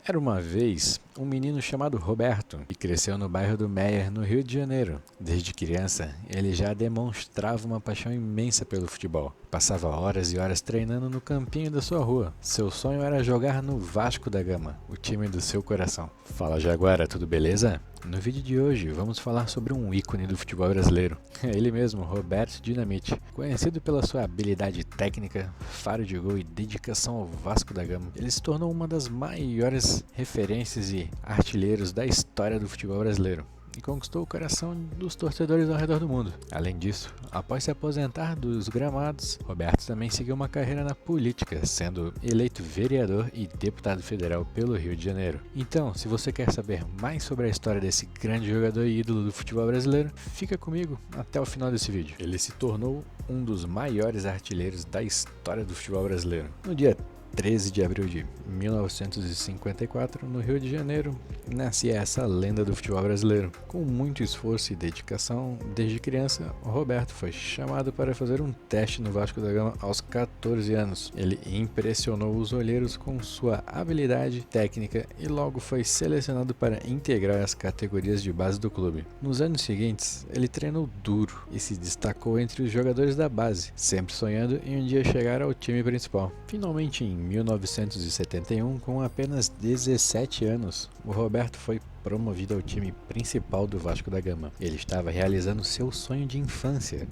Era uma vez um menino chamado Roberto, que cresceu no bairro do Meier, no Rio de Janeiro. Desde criança, ele já demonstrava uma paixão imensa pelo futebol. Passava horas e horas treinando no campinho da sua rua. Seu sonho era jogar no Vasco da Gama, o time do seu coração. Fala Jaguara, tudo beleza? No vídeo de hoje vamos falar sobre um ícone do futebol brasileiro. É ele mesmo, Roberto Dinamite. Conhecido pela sua habilidade técnica, faro de gol e dedicação ao Vasco da Gama, ele se tornou uma das maiores referências e artilheiros da história do futebol brasileiro e conquistou o coração dos torcedores ao redor do mundo. Além disso, após se aposentar dos gramados, Roberto também seguiu uma carreira na política, sendo eleito vereador e deputado federal pelo Rio de Janeiro. Então, se você quer saber mais sobre a história desse grande jogador e ídolo do futebol brasileiro, fica comigo até o final desse vídeo. Ele se tornou um dos maiores artilheiros da história do futebol brasileiro. No dia 13 de abril de 1954, no Rio de Janeiro, nascia essa lenda do futebol brasileiro. Com muito esforço e dedicação, desde criança, Roberto foi chamado para fazer um teste no Vasco da Gama aos 14 anos. Ele impressionou os olheiros com sua habilidade técnica e logo foi selecionado para integrar as categorias de base do clube. Nos anos seguintes, ele treinou duro e se destacou entre os jogadores da base, sempre sonhando em um dia chegar ao time principal. Finalmente, em 1971, com apenas 17 anos, o Roberto foi promovido ao time principal do Vasco da Gama. Ele estava realizando seu sonho de infância.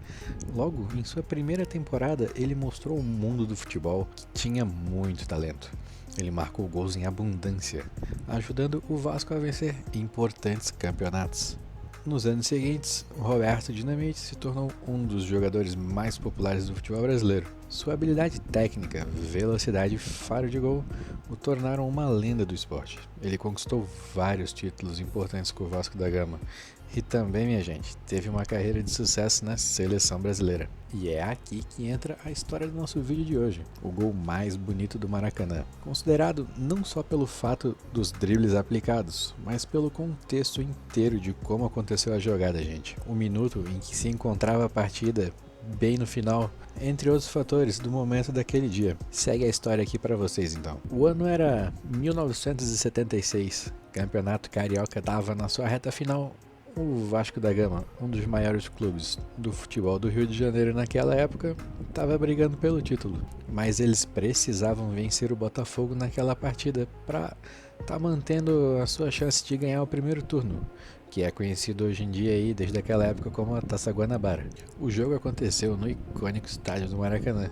Logo, em sua primeira temporada, ele mostrou ao mundo do futebol que tinha muito talento. Ele marcou gols em abundância, ajudando o Vasco a vencer importantes campeonatos. Nos anos seguintes, o Roberto Dinamite se tornou um dos jogadores mais populares do futebol brasileiro. Sua habilidade técnica, velocidade e faro de gol o tornaram uma lenda do esporte. Ele conquistou vários títulos importantes com o Vasco da Gama e também, minha gente, teve uma carreira de sucesso na seleção brasileira. E é aqui que entra a história do nosso vídeo de hoje, o gol mais bonito do Maracanã. Considerado não só pelo fato dos dribles aplicados, mas pelo contexto inteiro de como aconteceu a jogada, gente. O minuto em que se encontrava a partida, bem no final, entre outros fatores do momento daquele dia. Segue a história aqui para vocês então. O ano era 1976, Campeonato Carioca estava na sua reta final. O Vasco da Gama, um dos maiores clubes do futebol do Rio de Janeiro naquela época, estava brigando pelo título, mas eles precisavam vencer o Botafogo naquela partida para estar mantendo a sua chance de ganhar o primeiro turno, que é conhecido hoje em dia aí, desde aquela época, como a Taça Guanabara. O jogo aconteceu no icônico estádio do Maracanã,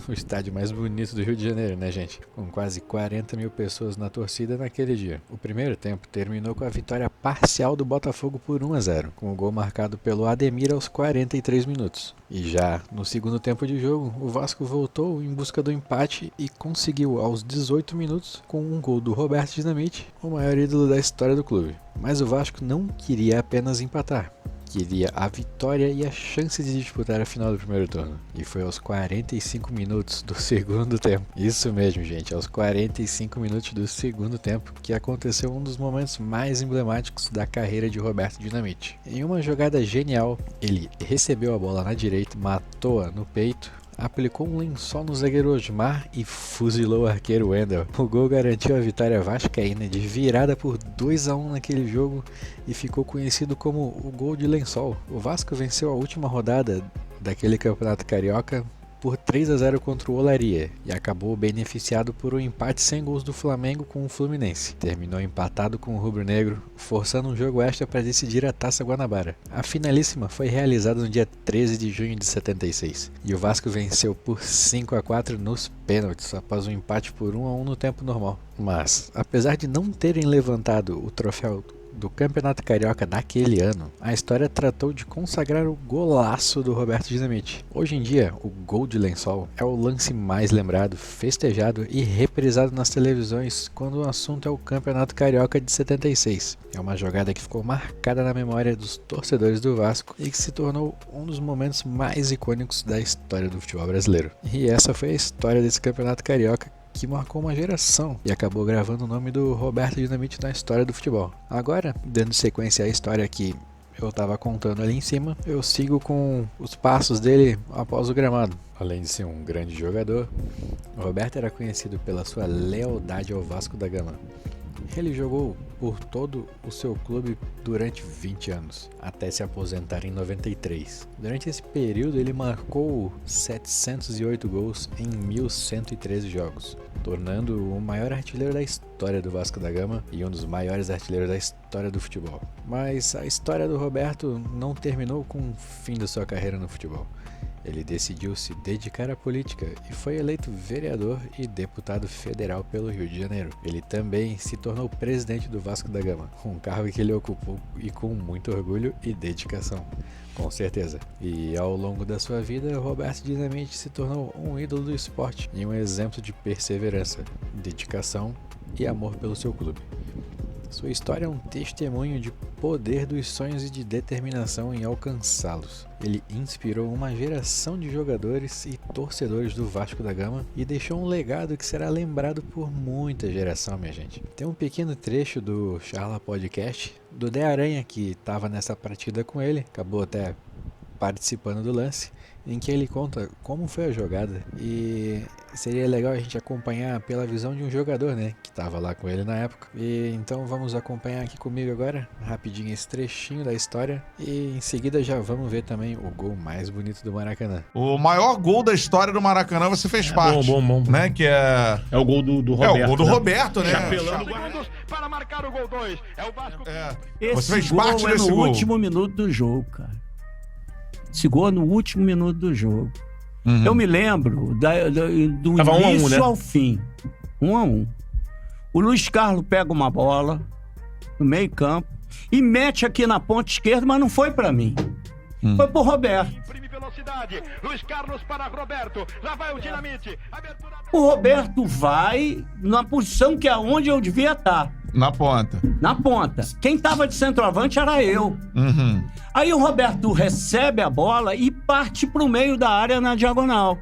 o estádio mais bonito do Rio de Janeiro, né, gente? Com quase 40 mil pessoas na torcida naquele dia. O primeiro tempo terminou com a vitória parcial do Botafogo por 1-0, com o gol marcado pelo Ademir aos 43 minutos. E já no segundo tempo de jogo, o Vasco voltou em busca do empate e conseguiu aos 18 minutos com um gol do Roberto Dinamite, o maior ídolo da história do clube. Mas o Vasco não queria apenas empatar. Queria a vitória e a chance de disputar a final do primeiro turno. E foi aos 45 minutos do segundo tempo. Isso mesmo, gente, aos 45 minutos do segundo tempo que aconteceu um dos momentos mais emblemáticos da carreira de Roberto Dinamite. Em uma jogada genial, ele recebeu a bola na direita, matou-a no peito, aplicou um lençol no zagueiro Osmar e fuzilou o arqueiro Wendel. O gol garantiu a vitória vascaína de virada por 2-1 naquele jogo e ficou conhecido como o gol de lençol. O Vasco venceu a última rodada daquele campeonato carioca por 3-0 contra o Olaria e acabou beneficiado por um empate sem gols do Flamengo com o Fluminense. Terminou empatado com o rubro-negro, forçando um jogo extra para decidir a Taça Guanabara. A finalíssima foi realizada no dia 13 de junho de 76 e o Vasco venceu por 5-4 nos pênaltis após um empate por 1-1 no tempo normal. Mas, apesar de não terem levantado o troféu do Campeonato Carioca naquele ano, a história tratou de consagrar o golaço do Roberto Dinamite. Hoje em dia, o gol de lençol é o lance mais lembrado, festejado e reprisado nas televisões quando o assunto é o Campeonato Carioca de 76. É uma jogada que ficou marcada na memória dos torcedores do Vasco e que se tornou um dos momentos mais icônicos da história do futebol brasileiro. E essa foi a história desse Campeonato Carioca, que marcou uma geração e acabou gravando o nome do Roberto Dinamite na história do futebol. Agora, dando sequência à história que eu estava contando ali em cima, eu sigo com os passos dele após o gramado. Além de ser um grande jogador, Roberto era conhecido pela sua lealdade ao Vasco da Gama. Ele jogou por todo o seu clube durante 20 anos, até se aposentar em 93. Durante esse período ele marcou 708 gols em 1.113 jogos, tornando o maior artilheiro da história do Vasco da Gama e um dos maiores artilheiros da história do futebol. Mas a história do Roberto não terminou com o fim da sua carreira no futebol. Ele decidiu se dedicar à política e foi eleito vereador e deputado federal pelo Rio de Janeiro. Ele também se tornou presidente do Vasco da Gama, um cargo que ele ocupou e com muito orgulho e dedicação, com certeza. E ao longo da sua vida, Roberto Dinamite se tornou um ídolo do esporte e um exemplo de perseverança, dedicação e amor pelo seu clube. Sua história é um testemunho de poder dos sonhos e de determinação em alcançá-los. Ele inspirou uma geração de jogadores e torcedores do Vasco da Gama e deixou um legado que será lembrado por muita geração, minha gente. Tem um pequeno trecho do Charla Podcast do De Aranha, que estava nessa partida com ele, acabou até participando do lance, em que ele conta como foi a jogada, e seria legal a gente acompanhar pela visão de um jogador, né, que estava lá com ele na época. E então vamos acompanhar aqui comigo agora, rapidinho, esse trechinho da história, e em seguida já vamos ver também o gol mais bonito do Maracanã. O maior gol da história do Maracanã você fez parte. Bom. Né, que é... É o gol do Roberto. É o gol do Roberto, né? Chapelando. Para marcar o gol 2. É o Vasco. Você fez Esse gol parte é desse no gol. último minuto do jogo, cara. Esse gol é no último minuto do jogo. Uhum. Eu me lembro do Tava 1 a 1, início né? ao fim. 1-1. O Luiz Carlos pega uma bola no meio campo e mete aqui na ponta esquerda, mas não foi pra mim. Foi pro Roberto. Imprime velocidade. Luiz Carlos para Roberto. Lá vai o Dinamite. Abertura. O Roberto vai na posição que é onde eu devia estar. Na ponta. Na ponta. Quem tava de centroavante era eu. Uhum. Aí o Roberto recebe a bola e parte pro meio da área na diagonal.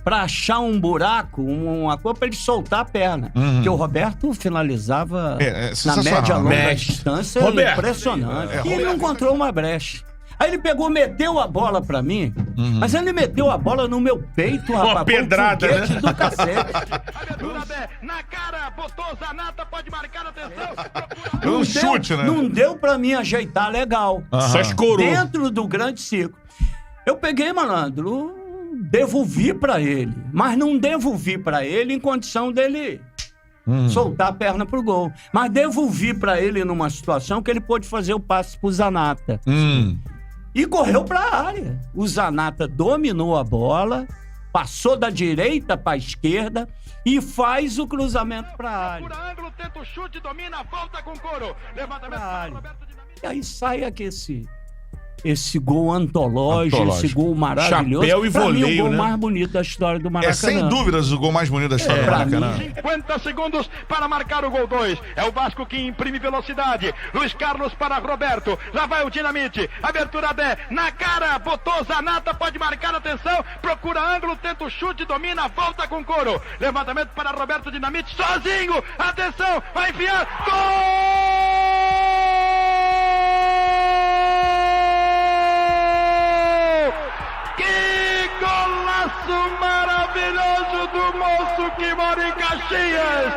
Pra achar um buraco, uma coisa pra ele soltar a perna. Porque o Roberto finalizava na sensacional. média longa Mestre. distância, Roberto. impressionante. É, E ele Roberto. encontrou uma brecha. Aí ele pegou, meteu a bola pra mim, mas ele meteu a bola no meu peito, rapaz. Uma pedrada, com um foguete né? do cacete. Abertura Bé. Na cara. Botou Zanata. Pode marcar. Atenção. Procura. Um chute, né? Não deu pra mim ajeitar legal. Só escorou. Dentro do grande círculo. Eu peguei, malandro, devolvi pra ele. Mas não devolvi pra ele em condição dele soltar a perna pro gol. Mas devolvi pra ele numa situação que ele pôde fazer o passe pro Zanata. E correu pra área. O Zanata dominou a bola, passou da direita pra esquerda e faz o cruzamento pra área. Procura ângulo. Tenta o chute. Domina. Volta com couro. Levantamento para Caralho. Roberto Dinamite. E aí sai aqui esse gol antológico, Antológico. esse gol maravilhoso. Chapéu e Pra mim, voleio, o gol né? mais bonito da história do Maracanã. É sem dúvidas o gol mais bonito da história do pra Maracanã. 50 segundos para marcar o gol 2. É o Vasco que imprime velocidade. Luiz Carlos para Roberto. Lá vai o Dinamite. Abertura Bé. Na cara. Botou Zanata. Pode marcar. Atenção. Procura ângulo. Tenta o chute. Domina. Volta com couro. Levantamento para Roberto Dinamite. Sozinho. Atenção. Vai enfiar. Gol! Que golaço maravilhoso do moço que mora em Caxias!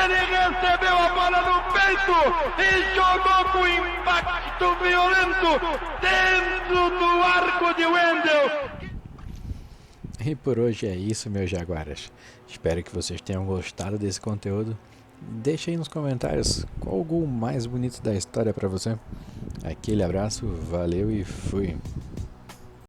Ele recebeu a bola no peito e jogou com impacto violento dentro do arco de Wendel. E por hoje é isso, meus jaguaras. Espero que vocês tenham gostado desse conteúdo. Deixe aí nos comentários qual o gol mais bonito da história pra você. Aquele abraço, valeu e fui!